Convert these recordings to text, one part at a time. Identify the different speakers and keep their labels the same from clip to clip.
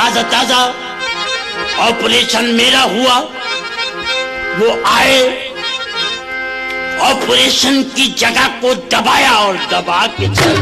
Speaker 1: ताजा ताजा ऑपरेशन मेरा हुआ, वो आए, ऑपरेशन की जगह को दबाया और दबा के चल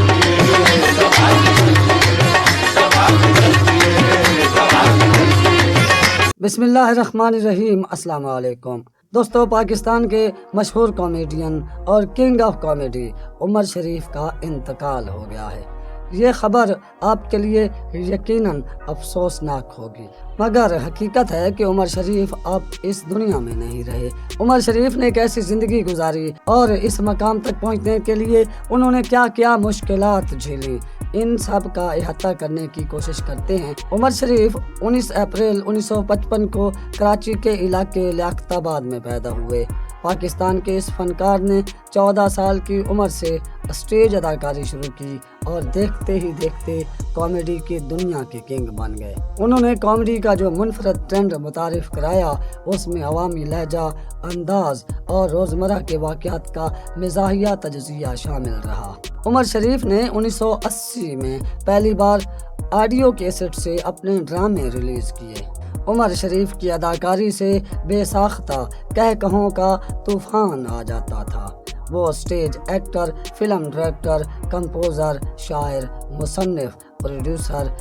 Speaker 2: बिस्मिल्लाहिर्रहमानिर्रहीम। अस्सलाम वालेकुम दोस्तों, पाकिस्तान के मशहूर कॉमेडियन और किंग ऑफ कॉमेडी उमर शरीफ का इंतकाल हो गया है। ये खबर आपके लिए यकीनन अफसोसनाक होगी, मगर हकीकत है कि उमर शरीफ अब इस दुनिया में नहीं रहे। उमर शरीफ ने कैसी ज़िंदगी गुजारी और इस मकाम तक पहुंचने के लिए उन्होंने क्या क्या मुश्किलात झेली, इन सब का अहाता करने की कोशिश करते हैं। उमर शरीफ 19 अप्रैल 1955 को कराची के इलाके लियाकताबाद में पैदा हुए। पाकिस्तान के इस फनकार ने 14 साल की उम्र से स्टेज अदाकारी शुरू की और देखते ही देखते कॉमेडी की दुनिया के किंग बन गए। उन्होंने कॉमेडी का जो मुनफरद ट्रेंड मुतारिफ कराया, उसमें अवामी लहजा, अंदाज और रोज़मर्रा के वाक़यात का मिज़ाहिया तजज़िया शामिल रहा। उमर शरीफ ने 1980 में पहली बार ऑडियो कैसेट से अपने ड्रामे रिलीज़ किए। उमर शरीफ की अदाकारी से बेसाख्ता कह कहों का तूफ़ान आ जाता था। वो stage actor, film director, composer, शायर, मुसन्निफ, प्रोड्यूसर,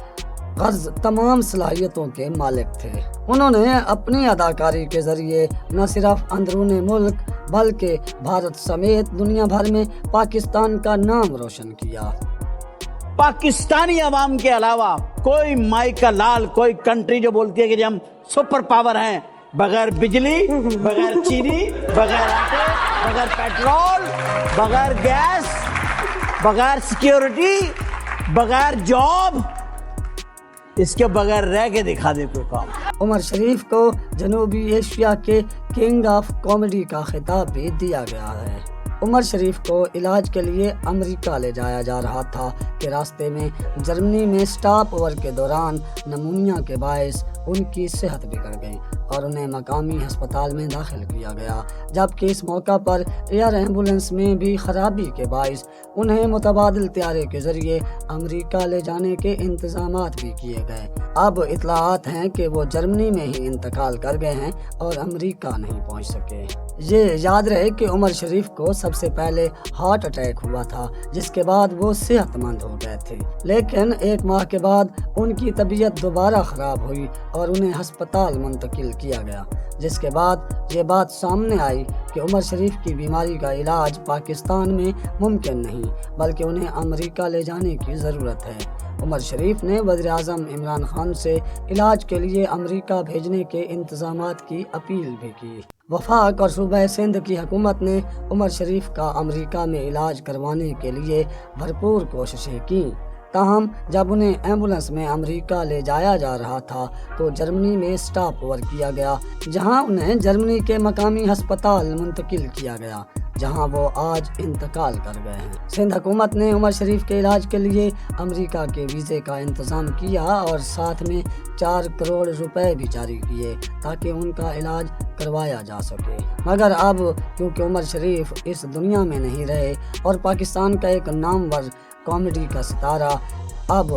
Speaker 2: गर्ज तमाम सलाहियतों के मालिक थे। उन्होंने अपनी अदाकारी के ज़रिए न सिर्फ अंदरूनी मुल्क बल्कि भारत समेत दुनिया भर में पाकिस्तान का नाम रोशन किया।
Speaker 3: पाकिस्तानी अवाम के अलावा कोई माई का लाल, कोई कंट्री जो बोलती है कि हम सुपर पावर हैं, बगैर बिजली, बगैर चीनी, बगैर आटे, बगैर पेट्रोल, बगैर गैस, बगैर सिक्योरिटी, बगैर जॉब, इसके बगैर रह के दिखा दे कोई काम।
Speaker 2: उमर शरीफ को जनूबी एशिया के किंग ऑफ कॉमेडी का खिताब भी दिया गया है। उमर शरीफ को इलाज के लिए अमेरिका ले जाया जा रहा था कि रास्ते में जर्मनी में स्टॉप ओवर के दौरान नमूनिया के बायस उनकी सेहत बिगड़ गई और उन्हें मकामी अस्पताल में दाखिल किया गया, जबकि इस मौका पर एयर एम्बुलेंस में भी खराबी के बायस उन्हें मुतबादिल त्यारे के ज़रिए अमेरिका ले जाने के इंतज़ामात भी किए गए। अब इत्तलाआत हैं कि वो जर्मनी में ही इंतकाल कर गए हैं और अमेरिका नहीं पहुंच सके। ये याद रहे कि उमर शरीफ को सबसे पहले हार्ट अटैक हुआ था, जिसके बाद वो सेहतमंद हो गए थे, लेकिन 1 माह के बाद उनकी तबीयत दोबारा ख़राब हुई और उन्हें अस्पताल मुंतकिल किया गया, जिसके बाद ये बात सामने आई कि उमर शरीफ की बीमारी का इलाज पाकिस्तान में मुमकिन नहीं बल्कि उन्हें अमेरिका ले जाने की ज़रूरत है। उमर शरीफ ने वज़ीर-ए-आज़म इमरान खान से इलाज के लिए अमेरिका भेजने के इंतज़ामात की अपील भी की। वफाक और सूबा सिंध की हुकूमत ने उमर शरीफ का अमेरिका में इलाज करवाने के लिए भरपूर कोशिशें की। ताहम जब उन्हें एम्बुलेंस में अमेरिका ले जाया जा रहा था तो जर्मनी में स्टॉप ओवर किया गया, जहां उन्हें जर्मनी के मकामी अस्पताल मुंतकिल किया गया, जहां वो आज इंतकाल कर गए हैं। सिंध हुकूमत ने उमर शरीफ के इलाज के लिए अमेरिका के वीज़े का इंतज़ाम किया और साथ में 4 करोड़ रुपए भी जारी किए ताकि उनका इलाज करवाया जा सके। मगर अब क्योंकि उमर शरीफ इस दुनिया में नहीं रहे और पाकिस्तान का एक नामवर कॉमेडी का सितारा अब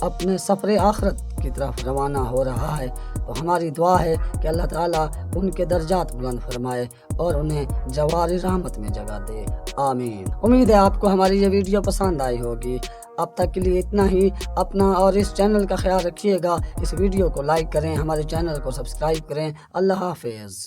Speaker 2: अपने सफ़र आखिरत की तरफ रवाना हो रहा है, तो हमारी दुआ है कि अल्लाह ताला उनके दर्जात बुलंद फरमाए और उन्हें जवारी रहमत में जगह दे, आमीन। उम्मीद है आपको हमारी ये वीडियो पसंद आई होगी। अब तक के लिए इतना ही। अपना और इस चैनल का ख्याल रखिएगा। इस वीडियो को लाइक करें, हमारे चैनल को सब्सक्राइब करें। अल्लाह हाफिज़।